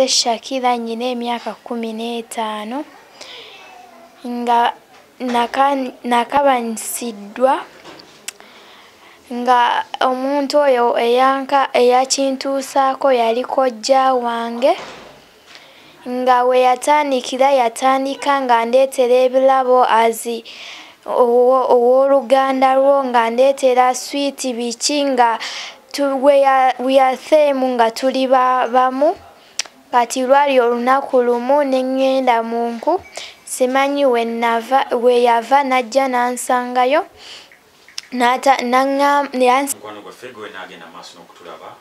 Shakira nyina emyaka 15 nga nakabanyisiddwa nga omuntu oyo eyakintuusaako yali kojja wange nga we yatandika nga ndeetera ebirabo owooluganda lwo nga ndeetera swiiti biki nga weyathemu nga tuli bamu. Kati lwali olunaku lumu ne ŋŋenda mu nku simanyi we yava najja n'ansangayo mukwano gwaffe gwe naagenda maaso n'okutulaba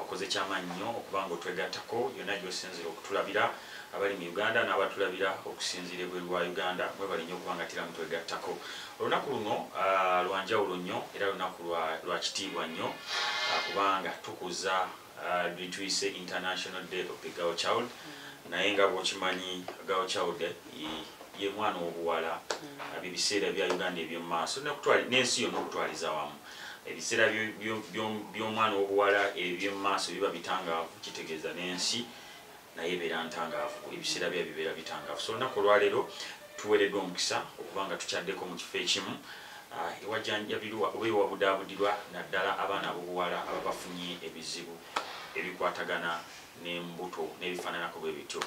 okoze kyamaanyi nnyo okuba nga otwegattako yonna gy'osinzira okutulabira abali mu Uganda n'abatulabira okusinziira ebweru wa Uganda mwebale nnyo okuba nga tira mutwegattako. Olunaku luno lwanjawulo nnyo era lunaku lwa kitiibwa nnyo kubanga tukuza lwetuyise International Day of the Girl Child naye nga bw'okimanyi Girl Child ye mwana w'obuwala ebiseera bya Uganda eby'omu maaso n'ensi yonna okutwaliza wamu ebiseera by'omwana w'obuwala eby'omu maaso biba bitangaavu kitegeeza n'ensi naye ebeera ntangaavu ebiseera bya bibeera bitangaavu. So olunaku olwaleero tuweereddwa omukisa okuba nga tukyaddeko mu kifo ekimu ewajjanjabirwa oba ewabudaabudirwa naddala abaana ab'obuwala aba bafunye ebizibu ebikwatagana n'embuto n'ebifaananako bwe bityo.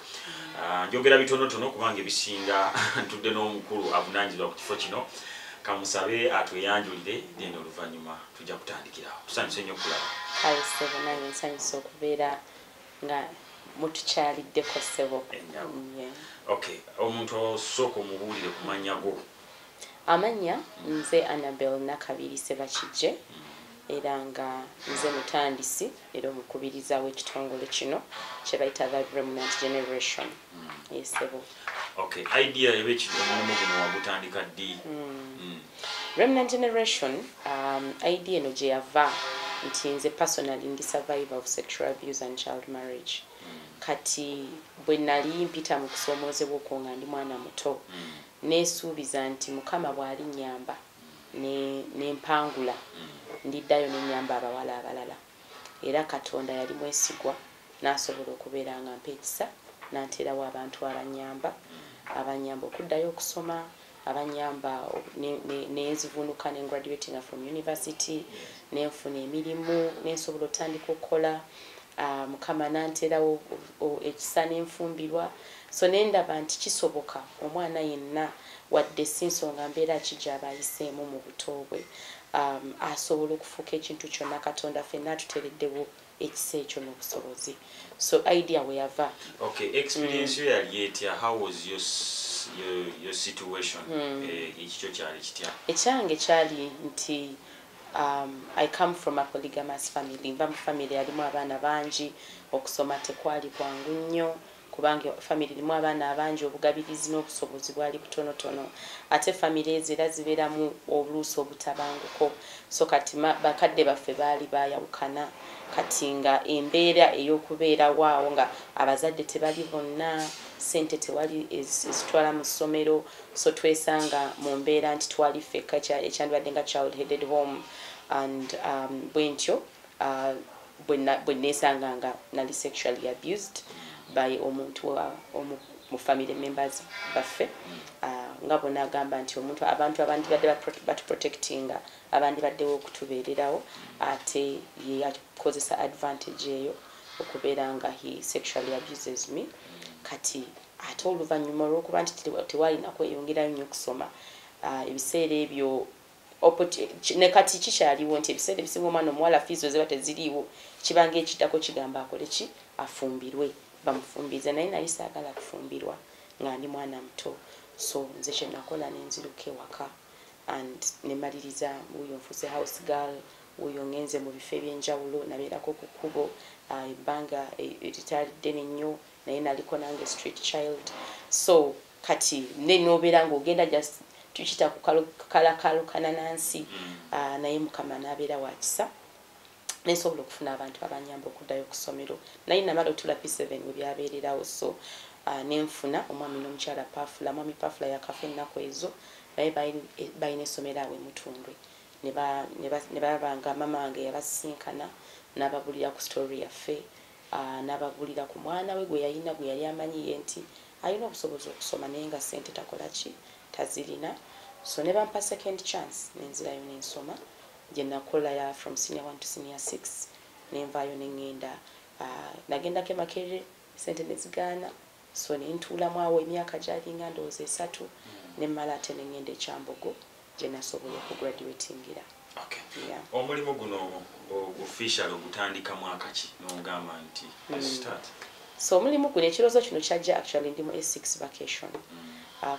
Njogera bitonotono kubanga ebisinga ntudde n'omukulu avunaanyizibwa ku kifo kino kamusabe atweyanjulire then oluvannyuma tujja kutandikirawo. Tusanyuse nnyo okulaba. Ayi ssebo nange nsanyusa okubeera nga mutukyaliddeko ssebo. Okay, omuntu osooka omubuulire ku mannya go. Amannya nze Annabel Nakabiri Sebakijje era nga nze mutandisi era omukubiriza w'ekitongole kino kye bayita The Remnant Generation. Yesebo. Okay, idea omulimu guno wagutandika ddi? Remnant Generation idea eno gye yava nti nze personally ndi survivor of sexual abuse and child marriage. Kati bwe nali mpita mu kusoomoozebwa okwo nga ndi mwana muto neesuubiza nti Mukama bw'ali nnyamba n'empangula ndiddayo n'ennyamba abawala abalala era Katonda yali mwesigwa n'asobola okubeera nga mpa ekisa n'anteerawo abantu abanyamba okuddayo okusoma abanyamba nezivunuka ne graduating from university nenfuna emirimu nensobola otandika okukola Mukama n'anteerawo ekisa n'enfumbirwa. So nendaba nti kisoboka omwana yenna wadde si nsonga mbeera kijja abayiseemu mu buto bwe asobola okufuuka ekintu kyonna Katonda ffenna atuteereddewo ekisa ekyo n'obusobozi. So idea we yava. Okay, experience yo yali etya? How was your situation? Ekikyo kyali kitya? Ekyange kyali nti I come from a polygamous family. Mba mu family yalimu abaana bangi, okusoma tekwali kwangu nnyo kubanga family limu abaana abangi obugabirizi n'obusobozi bwali butonotono ate family ezo era zibeeramu obuluusi obutabanguko. So kati bakadde baffe baali bayawukana kati nga embeera ey'okubeera waawo nga abazadde tebali bonna sente tewali ezitwala mu ssomero so twesanga mu mbeera nti twali ffekka ekyandibadde nga child headed home and bwentyo bwe neesanga nga nali sexually abused by omuntu mu family members baffe nga bonna agamba nti abantu abandi badde batuprotectinga abandi baddewo okutubeererawo ate ye akozesa advantage eyo okubeera nga he sexually abuses me. Kati ate oluvannyuma olw'okuba nti tewalinaku eyongerayo nnyo okusoma ebiseera ebyo ne kati kikyaliwo nti ebiseera ebisinga omwana omuwala fiizo ziba teziriiwo kibanga ekiddako kigamba akole ki afumbirwe bamufumbiza naye nali saagala kufumbirwa nga ndi mwana muto. So nze kye nakola nenziruka ewaka and nemaliriza wuyo nfuse house girl wuyo ngenze mu bifo ebyenjawulo nabeerako ku kkubo ebbanga eritaali ddene nnyo naye naliko nange street child. So kati nenobeera ng'ogenda just tukita kukalakaalukana nansi naye Mukama n'abeera wa kisa nesobola okufuna abantu abanyamba okuddayo ku ssomero naye namala otula P7 we byabeererawo. So nenfuna omwami n'omukyala Pafula. Mwami Pafula yakafa ennaku ezo naye balina essomero awo Mutundwe ne baba nga mama wange yabasinkana n'ababulira ku story yaffe n'abagulira ku mwana we gwe yalina gwe yali amanyiye nti alina obusobozi okusoma naye nga ssente takola ki tazirina. So ne bampa second chance nenzirayo nensoma gye nakola ya from senior 1 to senior 6 nenvaayo nengenda nagendako Makerere ssente nezigaana. So nentuulamu awo emyaka gyalinga ndowooza 3 nemmala ate nengenda Kyambogo gye nasobola okugraduatingira. Omulimu guno official ogutandika mwaka ki n'ogamba nti start? So omulimu guno ekiroozo kino kyajja actually ndi mu A6 vacation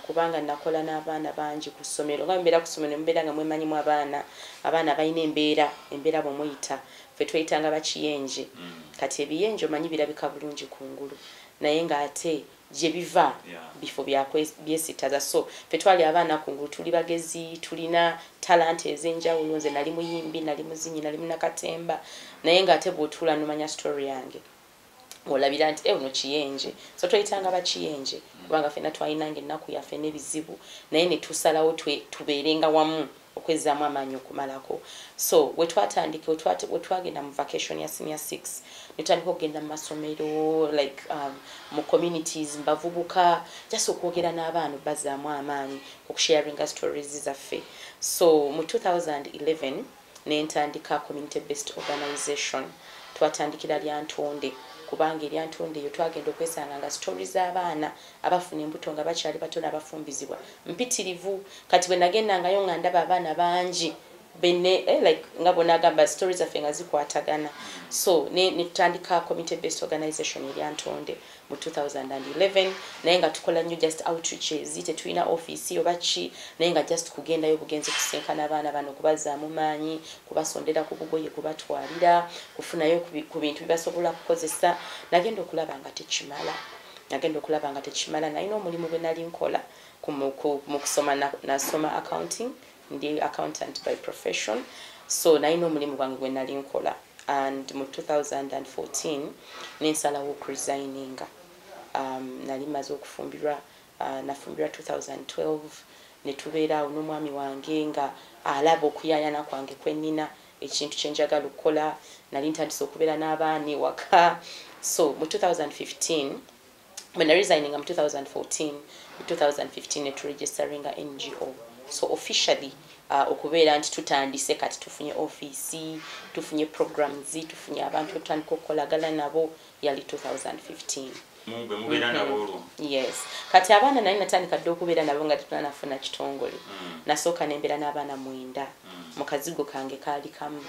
kubanga nakola n'abaana bangi ku ssomero nga mbeera ku ssomero mubeera nga mwemanyimu abaana balina embeera bwemuyita ffe tweyitanga bakiyenje. Kati ebiyenje omanyi birabika bulungi kungulu naye ng'ate gye biva bifo byesittaza. So ffe twali abaana kungulu tuli bagezi tulina talent ez'enjawulo. Nze nali muyimbi nali muzinyi nali munakatemba naye ng'ate bw'otuula n'omanya story yange olabira nti ono kiyenje. So tweyitanga bakiyenje kubanga ffenna twalinanga ennaku yaffe n'ebizibu naye ne tusalawo tubeerenga wamu okwezzaamu amaanyi okumalako. So we twagenda mu vacation ya senior 6 netandika okugenda mu masomero like mu communities mbavubuka just okwogera n'abaana bazzaamu amaanyi okusharinga stories zaffe. So mu 2011 nentandika community based organization twatandikira Lyantonde kubanga Lyantonde eyo twagenda okwesanga nga stories z'abaana abafuna embuto nga bakyali bato n'abafumbizibwa mpitirivu. Kati bwe nagendangayo nga ndaba abaana bangi like nga bonagamba stories zaffe nga zikwatagana. So netutandika community based organization Lyantonde mu 2011 naye nga tukola nnyo just outreaches tetulina office oba ki naye nga just kugendayo bugenzi kusenkana abaana bano kubazzaamu maanyi kubasondera ku bugoye kubatwalira kufunayo ku bintu bibasobola kukozesa. Nagenda okulaba nga tekimala nalina omulimu gwe nali nkola mu kusoma nasoma accounting ndi accountant by profession. So nalina omulimu gwange gwe nali nkola and mu 2014 nensalawo okuresigninga. Nali maze okufumbirwa nafumbirwa 2012 netubeera awo n'omwami wange nga alaba okuyayana kwange kwenina ekintu kyenjagala okukola. Nali ntandise okubeera n'abaana waka. So mu 2015 when I resigning mu 2015 neturegisteringa NGO. So officially okubeera nti tutandise kati tufunye office tufunye programs tufunye abantu tutandika okukolagana nabo yali 2015. Mubeera nabo. Yes. Kati abaana nali natandika dde okubeera nabo nga tetunafuna kitongole. Nasooka nembeera n'abaana 9 mu kazigo kange kaali kamu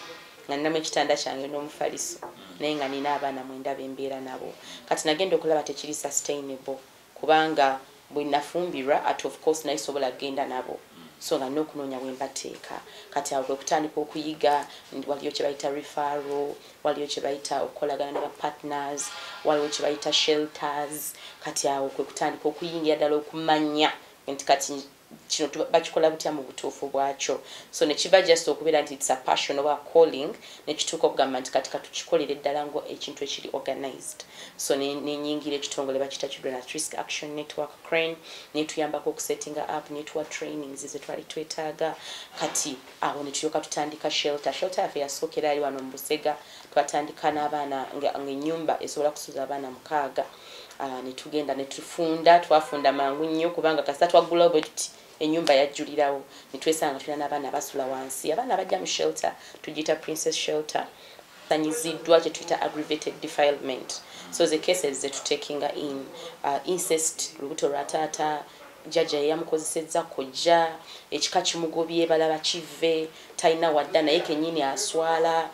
nga ninamu ekitanda kyange n'omufaliso naye nga nina abaana 9 bembeera nabo. Kati nagenda okulaba tekiri sustainable kubanga bwe nafumbirwa at of course nayisobola kugenda nabo. So nga n'okunoonya bwe mbateeka. Kati awo kwe kutandika okuyiga waliyo kye bayita referral, waliyo kye bayita okukolagana ne partners, waliyo kye bayita shelters. Kati awo kwe kutandika okuyingira ddala okumanya nti kati kino bakikola butya mu butuufu bwakyo. So nekiva just okubeera nti it's a passion oba calling nekituuka okugamba nti kati katukikolere ddala ngo ekintu ekiri organized. So nenyingira ekitongole bakita Children at Risk Action Network CRANE netuyambako okusettinga up netuwa trainings ze twali twetaaga. Kati awo netulyoka tutandika shelter yaffe yasookera ali wano mu Busega. Twatandika n'abaana ng'ennyumba esobola kusuza abaana 6. Netugenda netufunda twafunda mangu nnyo kubanga kasita twagula obwetuti enyumba yajjulirawo netwesanga tulina n'abaana basula wansi. Abaana bajja mu shelter tugiyita Princess Shelter sanyiziddwa kye tuyita aggravated defilement. So the cases ze tutekinga in incest, lubuto lwa taata, jjajja yamukozesezza kojja, ekika kimugobye balaba kive talina wadda naye kennyini aswala,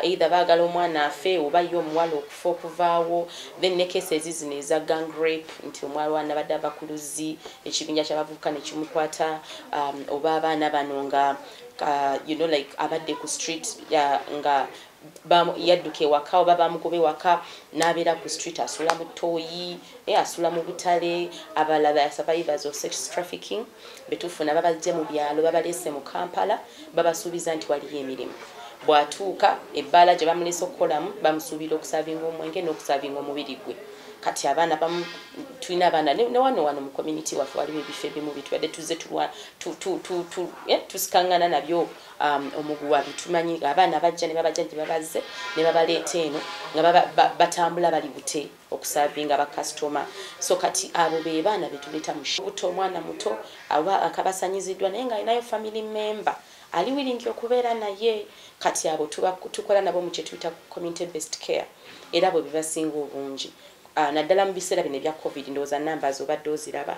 either baagala omwana afe oba ye omuwala okufa okuvaawo. Then ne cases zino eza gang rape nti omwana badde abakuluzi ekibinja ky'abavubuka ne kimukwata oba abaana bano nga like abadde ku street nga yadduka ewaka oba bamugoba ewaka n'abeera ku street asula mu ttooyi asula mu butale. Abalala survivors of sex trafficking betufuna babajje mu byalo babaleese mu Kampala babasuubiza nti waliyo emirimu. Bw'atuuka ebbaala gye bamulese okukolamu bamusuubira okusavinga omwenge n'okusavinga omubiri gwe. Kati abaana tulina abaana ne wano mu community waffe waliwo ebifo ebimu bitwadde tuze tusikangana nabyo omuguwa bitumanyi abaana bajja ne babajjajja babazze ne babaleeta eno nga batambula bali bute okusavinga bakasitoma so kati abo be baana betuleeta mubuto omwana muto aba akabasanyiziddwa naye nga alinayo family member ali willing okubeera naye kati abo tukola nabo mu kyetuyita community based care era bwe bibasinga obungi naddala mu biseera bino ebya covid ndowooza numbers obadde oziraba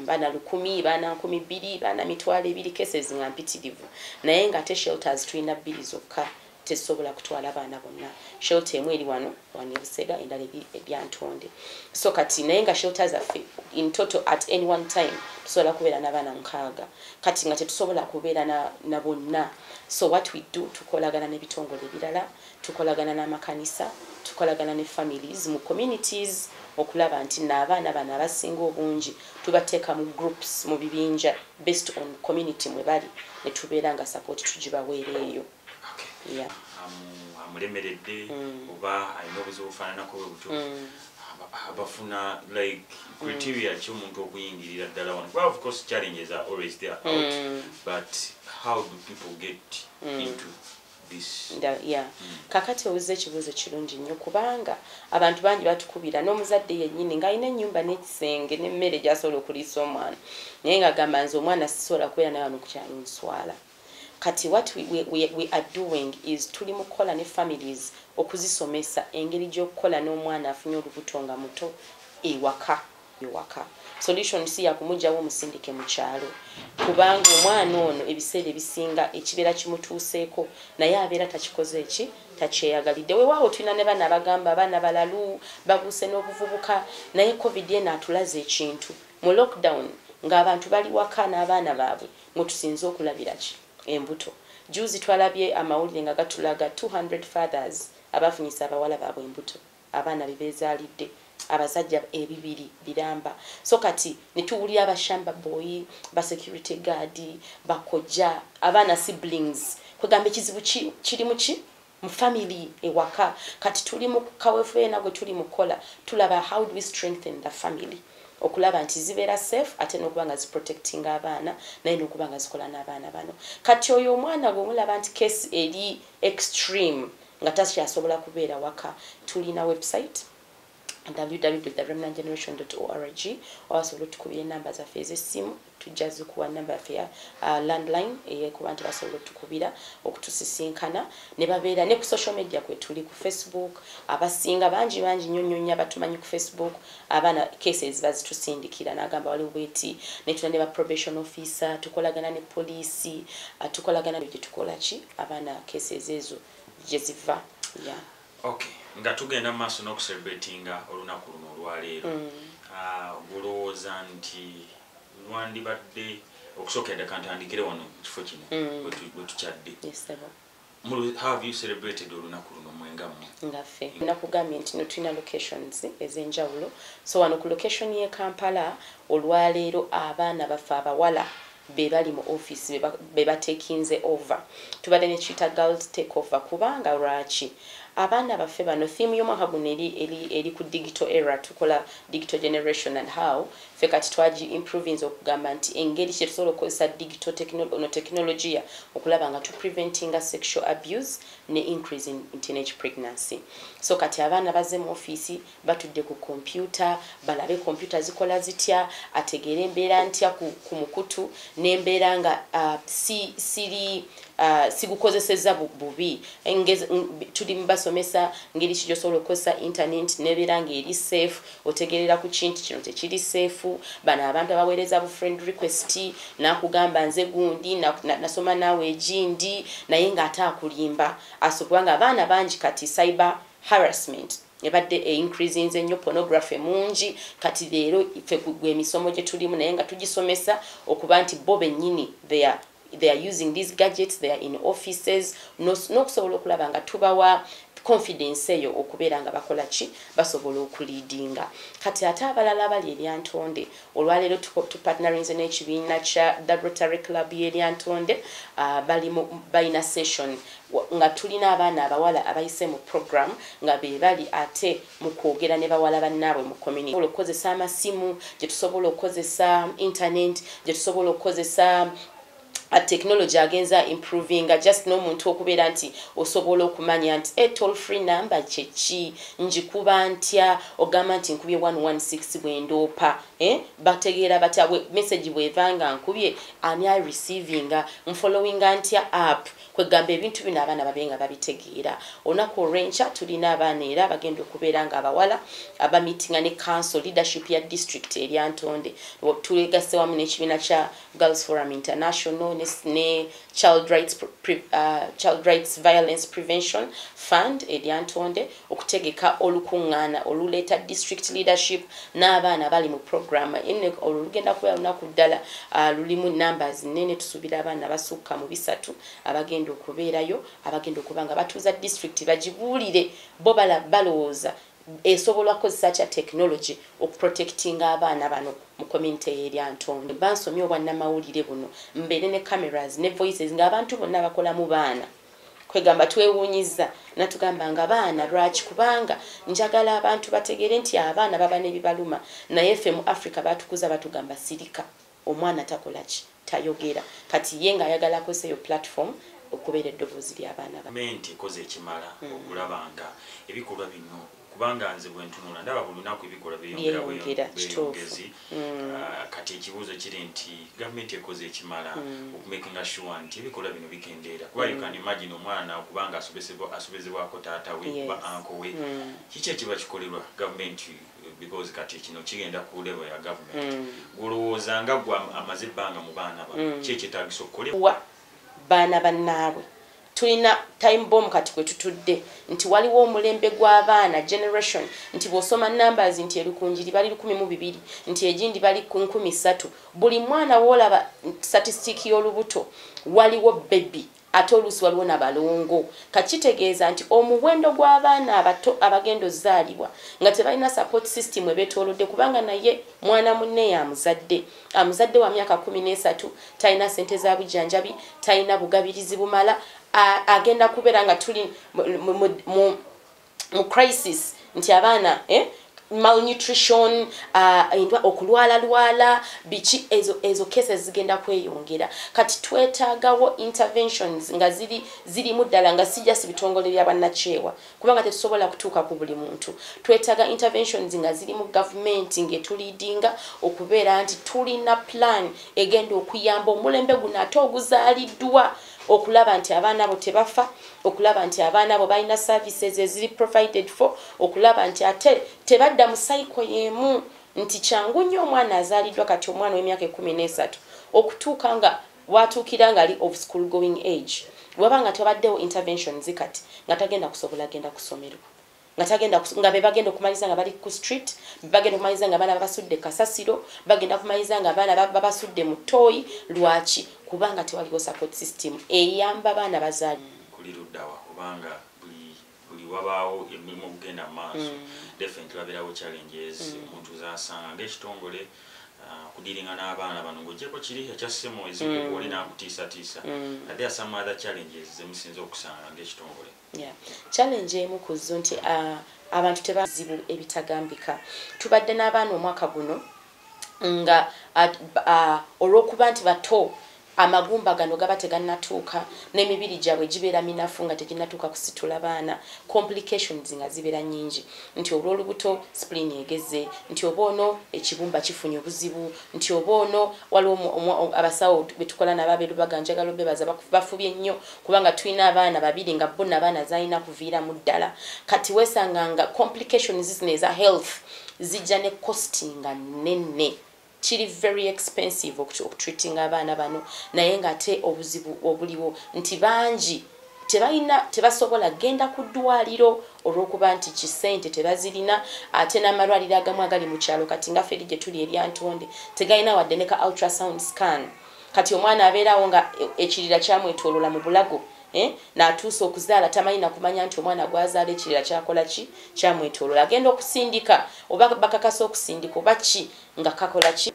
baana 100 baana 200 baana 200 cases nga mpitirivu naye nga ate shelters tulina 2 zokka tesobola kutwala abaana bonna shelter emu eri wano Busega endala ebyantonde so kati naye nga shelters affe in total at any one time tusobola kubeera n'abaana 6 kati nga tetusobola kubeera na bonna so what we do tukolagana n'ebitongole ebirala tukolagana n'amakanisa tukolagana ne families mu communities okulaba nti n'abaana bano abasinga obungi tubateeka mu groups mu bibinja based on community mwe bali ne tubeera nga support tugibaweereeyo yeah. Amulemeredde oba alina obuzibu bufaananako bwe buto abafuna like criteria ky'omuntu okuyingirira ddala wano well of course challenges are always there out but how do people get into this yeah kakati owuze ekibuuzo kirungi nnyo kubanga abantu bangi batukubira n'omuzadde yennyini ng'alina ennyumba n'ekisenge n'emmere gy'asobola okuliisa omwana naye ng'agamba nze omwana sisobola kubeera naye wano ku kyalo nswala kati what we are doing is tuli mu kukola ne families okuzisomesa engeri gy'okukola n'omwana afunye olubuto nga muto ewaka solution si yakumugyawo omusindike mu kyalo kubanga omwana ono ebiseera ebisinga ekibeera kimutuuseeko naye abeera takikoze eki takyeyagalidde weewaawo tulina ne baana abagamba abaana balalu babuuse n'obuvubuka naye covid eno atulaze ekintu mu lockdown ng'abantu bali waka n'abaana baabwe mutusinze okulabira ki embuto juzi twalabye amawulire nga gatulaga 200 fathers abafunyisa abawala baabwe embuto abaana bebeezaalidde abasajja ebibiri biramba so kati netuwulira abashamba boy ba security guard bakojja abaana siblings kwegamba ekizibu kiri mu family ewaka kati tuli mu kaweefeena gwe tuli mukola tulaba how do we strengthen the family okulaba nti zibeera safe ate n'okuba nga ziprotecting abaana naye n'okuba nga zikola n'abaana bano kati oyo omwana gwe mulaba nti case eri extreme nga takyasobola kubeera waka tulina website www.remnantgeneration.org obasobola otukubira enamba zaffe ez'essimu tujja zikuwa namba yaffe ya landline eyekuba nti basobola otukubira okutusisinkana ne babeera ne ku social media kwe tuli ku Facebook abasinga bangi nnyo abatumanyi ku Facebook abaana cases bazitusindikira n'agamba waliwo bweti ne tulina ne ba probation officer tukolagana ne poliisi tukolagana ne tukola ki abaana cases ezo gye ziva yeah. Okay, nga tugenda mu maaso n'okucelebratinga olunaku luno olwaleero olowooza nti lwandibadde okusookedde kantandikire wano mu kifo kino bwe tukyadde have you celebrated olunaku luno mwengamu ngaffe nakugambye nti no tulina locations ez'enjawulo so wano ku location y'e Kampala olwaleero abaana baffe abawala be bali mu office be batekinze over tubadde ne kita girls take over kubanga lwaki abaana baffe bano theme y'omwaka guno eri ku digital era tukola digital generation and how ffe kati twaji improving okugamba nti engeri kye tusobola okukozesa digital technology okulaba nga preventing sexual abuse ne increase in teenage pregnancy so kati abaana bazze mu office batudde ku computer balabe computer zikola zitya ategeera embeera ntya ku mukutu n'embeera nga sigukozeseza bubi tuli mbasomesa ngeri ki gy'osobola okukozesa internet n'ebeera ng'eri safe otegerera ku kintu kino tekiri safe bano abantu abaweereza bu friend request nakugamba nze gundi nasoma naawe egindi naye ng'ate akulimba asobwanga abaana bangi kati cyber harassment ebadde increasing ennyo pornography mungi kati leero ife gwe emisomo gye tulimu naye nga tugisomesa okuba nti bo bennyini they are using these gadgets, they are in offices, n'okusobola okulaba nga tubawa confidence eyo okubeera nga bakola ki basobola okuleadinga kati ate abalala bali eryantonde olwaleero tupartnerinze n'ekibiina kya the Rotary Club y'eryantonde balina session nga tulina abaana abawala abayise mu program nga be bali ate mu kwogera ne bawala bannaabwe mu community okukozesa amasimu gye tusobola okukozesa internet gye tusobola okukozesa technology agenza improving just n'omuntu okubeera nti osobola okumanya nti toll free number kyeki njikuba ntya ogamba nti nkubye 116 bwendoopa bategeera batya message bwevanga nkubye ani I receiving mfollowinga ntya app kwegamba ebintu bino abaana babenga babitegeera olunaku olw'enkya tulina abaana era bagenda okubeera nga abawala abamitinga ne council leadership ya district eryantonde tulegase wamu n'ekibiina kya Girls Forum International ne Child Rights Violence Prevention Fund eryantonde okutegeka olukuŋŋaana oluleeta district leadership n'abaana bali mu program olugenda kubeera lunaku ddala lulimu numbers nene tusuubira abaana basukka mu 3 abagenda okubeerayo abagenda okuba nga batuuza district bagibuulire bo balowooza esobola kukozesa kya technology okuprotectinga abaana bano mu community y'eryantonde bansomye obwannamawulire buno mbeere ne cameras ne voices ng'abantu bonna bakola mu baana kwegamba twewuunyiza natugamba nga baana lwaki kubanga njagala abantu bategere nti abaana baba n'ebibaluma naye ffe mu Africa batukuza batugamba sirika omwana takolaki tayogera kati ye ng'ayagala akozesa eyo platform okubeera eddoboozi ly'abaana gavumenti ekoze ekimala okulabanga ebikolwa bino kubanga nze bwentunula ndaba buli lunaku ebikolwa byeyongezi kati ekibuuzo kiri nti gavumenti ekoze ekimala okumakinga sure nti ebikolwa bino bikendeera kuba you can imagine omwana okubanga asobezebwako taata we ba anko we kiki ekiba kikolerwa gavumenti because kati kino kigenda ku level ya government golowooza nga gwe amaze ebbanga mu baana bano ki ekyetaagisa okukolebwa baana bannaabwe tulina time bomb kati kwe tutudde nti waliwo omulembe gw'abaana generation nti bw'osoma numbers nti erukunjiri bali 12 nti egindi bali 13 buli mwana w'olaba statistic y'olubuto waliwo baby ate oluusi waliwo n'abalongo kakitegeeza nti omuwendo gw'abaana abato abagenda ozzaalibwa nga tebalina support system ebeetoolodde kubanga naye mwana munne amuzadde wa myaka 13 talina ssente za bujjanjabi talina bugabirizi bumala agenda kubeera nga tuli mu crisis nti abaana malnutrition okulwala biki ezo cases zigenda kweyongera kati twetaagawo interventions nga ziri ddala nga sijja sibitongole bya bannakyewa kubanga tetusobola kutuuka ku buli muntu twetaaga interventions nga ziri mu government ngetuliidinga okubeera nti tulina plan egenda okuyamba omulembe guno ate oguzaaliddwa okulaba nti abaana abo tebafa okulaba nti abaana abo balina services eziri provided for okulaba nti ate tebadda mu cycle y'emu nti kyangu nnyo omwana azaaliddwa kati omwana w'emyaka 13 okutuuka nga watuukira nga ali of school going age wabanga tebaddewo interventions kati nga tagenda kusobola genda ku ssomero nga be bagenda okumaliza nga bali ku street bagenda okumaliza nga abaana babasudde kasasiro bagenda kumaliza nga abaana babasudde mu toyi lwaki kubanga tewaliwo support system eyamba abaana bazaali kuliruddawa kubanga buli wabaawo emirimu okugenda mu maaso definitely wabeerawo challenges omuntu zasanga ng'ekitongole kudiringa n'abaana bano ng'ogyeko kiri ekyassemu ezikukuoli n'akutiisatiisa ate some other challenges zemusinza okusanga ng'ekitongole challenge emu ku zo nti abantu tebazibu ebitagambika tubadde n'abaana omwaka guno nga olw'okuba nti bato amagumba gano gaba tegannatuuka n'emibiri gyabwe gibeera minafu nga teginnatuuka kusitula baana complications nga zibeera nnyingi nti olw'olubuto spleen egeze nti oba ono ekibumba kifunye obuzibu nti oba ono waliwo abasawo betukola nabo abeerubaga njagala obebaza bafubye nnyo kubanga tulina abaana babiri nga bonna abaana zalina kuviiramu ddala kati weesanga nga complications zino eza health zijja ne costinga nenne kiri very expensive okutreating abaana bano naye nga ate obuzibu obuliwo nti bangi tebasobola genda ku ddwaliro olw'okuba nti kisente tebazirina ate n'amalwaliro agamu agali mu kyalo kati nga feri gye tuli eryantonde tegalina wadde ne ka ultrasound scan kati omwana abeerawo nga ekirira kyamwetoolola mu bulago n'atuusa okuzaala tamanyi nakumanya nti omwana gwazaala ekirira kyakola ki kyamwetoolola agenda okusindika oba bakakasa okusindika oba ki nga kakola ki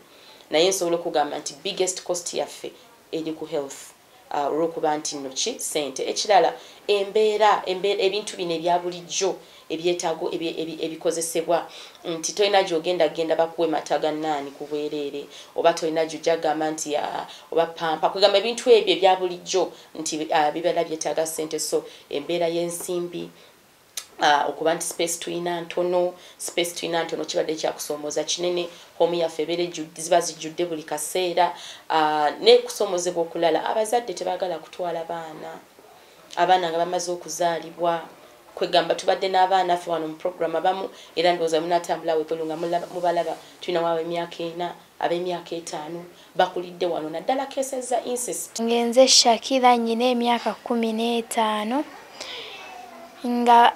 naye nsobola okugamba nti biggest cost yaffe eri ku health olwokuba nti nno ki ssente ekirala embeera ebintu bino ebya bulijjo ebyetaago ebikozesebwa nti tolina gy'ogenda bakuwe mata gannaani ku bwereere oba tolina gy'ojagamba nti oba pampa kugamba ebintu ebyo ebya bulijjo nti bibeera byetaaga ssente so embeera y'ensimbi okuba nti space tuyina ntono kibadde kyakusoomooza kinene homu yaffe ziba zijjudde buli kaseera n'ekusoomozebwa okulala abazadde tebaagala kutwala abaana nga bamaze okuzaalibwa kwegamba tubadde n'abaana ffe wano mu program abamu era ndowooza munatambula webulu nga mubalaba tulina waabo emyaka 4 ab'emyaka 5 bakulidde wano naddala cases za incest. Ngenze Shakira nyina emyaka 15 nga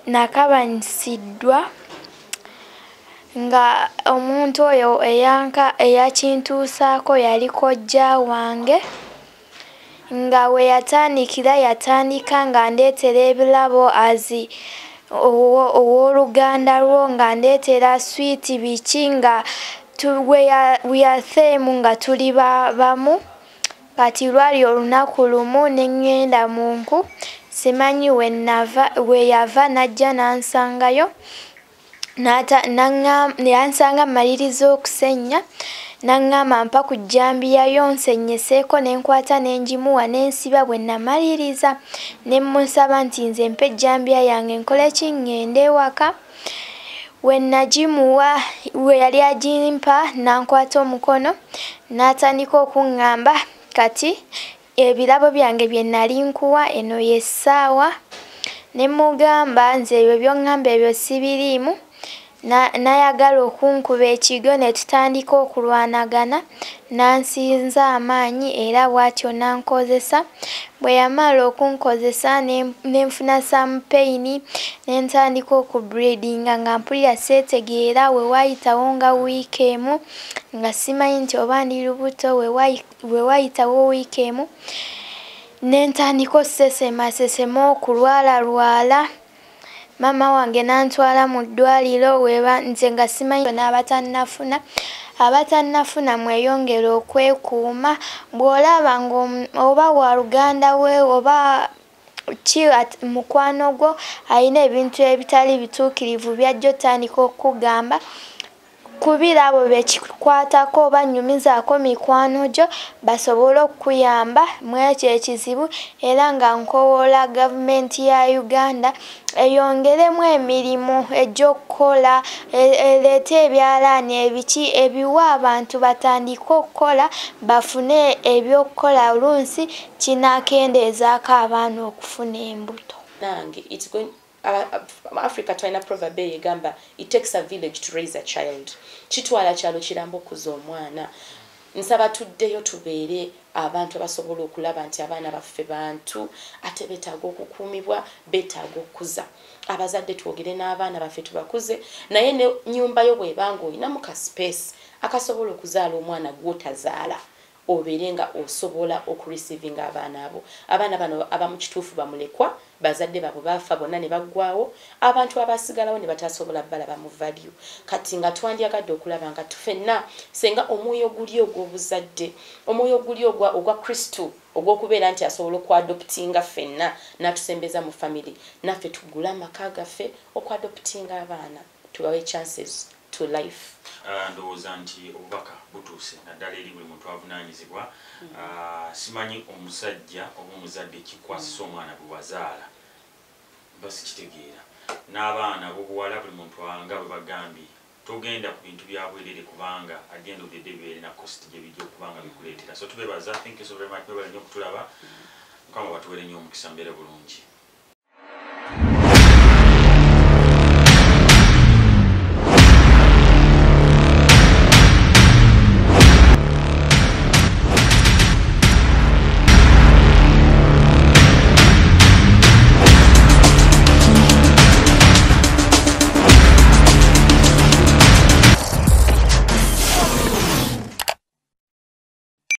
nakabanyisiddwa nga omuntu oyo eyakintuusaako yali kojja wange nga we yatandika nga ndeetera ebirabo azi owooluganda lwo nga ndeetera switi biki nga weyathemu nga tuli bamu kati lwali olunaku lumu ne ŋŋenda mu nku simanyi we yava najja nansangayo yansanga maliriza okusenya naŋŋamba mpa ku jjambiyayo nsenyeseeko ne nkwata ne ngimuwa ne nsiba bwe namaliriza ne musaba nti nze mpa ejjambiya yange nkole ki ŋŋende ewaka we nagimuwa we yali agimpa nankwata omukono n'atandika okuŋŋamba kati ebirabo byange bye nali nkuwa eno y'essaawa ne mugamba nze ebyo by'oŋŋamba ebyo sibiriimu nayagala okunkuba ekigo ne tutandika okulwanagana nansinza amaanyi era bw'atyo nankozesa bwe yamala okunkozesa nenfuna some pain ne ntandika okubreedinga nga mpulira seetegeera we waayitawo nga wiiki emu nga simanyi nti oba ndi lubuto we waayitawo wiiki emu ne ntandika okusesema okulwalalwala mama wange nantwala mu ddwaliro nze nga simanyi abatannafuna mweyongera okwekuuma bw'olaba oba wa luganda we oba ki mukwano gwo alina ebintu ebitali bituukirivu byajja otandika okugamba kubira abo bekikwatako oba nnyumizaako mikwano gyo basobole okukuyamba mu ekyo ekizibu era nga nkowoola gavumenti ya Uganda eyongeremu emirimu egy'okukola ereete ebyalaani ebiki ebiwa abantu batandike okukola bafune ebyokukola olunsi kinaakendeezaako abaana okufuna embuto. Africa tulina proverb egamba it takes a village to raise a child. Kitwala kyalo kiramba okuza omwana. Nsaba tuddeyo tubeere abantu abasobola okulaba nti abaana baffe bantu ate beetaaga okukuumibwa beetaaga okukuza. Abazadde twogere n'abaana baffe tubakuze naye ne nnyumba yo bw'ebanga olinamu ka space akasobola okuzaala omwana gw'otazaala obeere nga osobola okureceiving abaana abo. Abaana bano abamu kituufu bamulekwa bazadde baabwe baafa bonna ne baggwaawo abantu abasigalawo ne batasobola balaba mu value kati nga twandyagadde okulaba nga ffenna senga omwoyo guli ogw'obuzadde omwoyo guli ogwa Kristo ogw'okubeera nti asobola okwadoptinga ffenna n'atusembeza mu family naffe tugula amaka gaffe okwadoptinga abaana tubawe chances to life. Ndowooza nti obubaka butuuse naddala eri buli muntu avunaanyizibwa. Simanyi omusajja oba omuzadde kikwasisa omwana bwe wazaala basikitegeera n'abaana b'obuwala buli muntu nga bwe bagambye togenda ku bintu bya bwerere kubanga agenda obudde bibeere na cost gye bijja okubanga bikuleetera so tubeebaza thank you so very much bebalinye okutulaba mukama batuwere nnyo omukisa mbeere bulungi.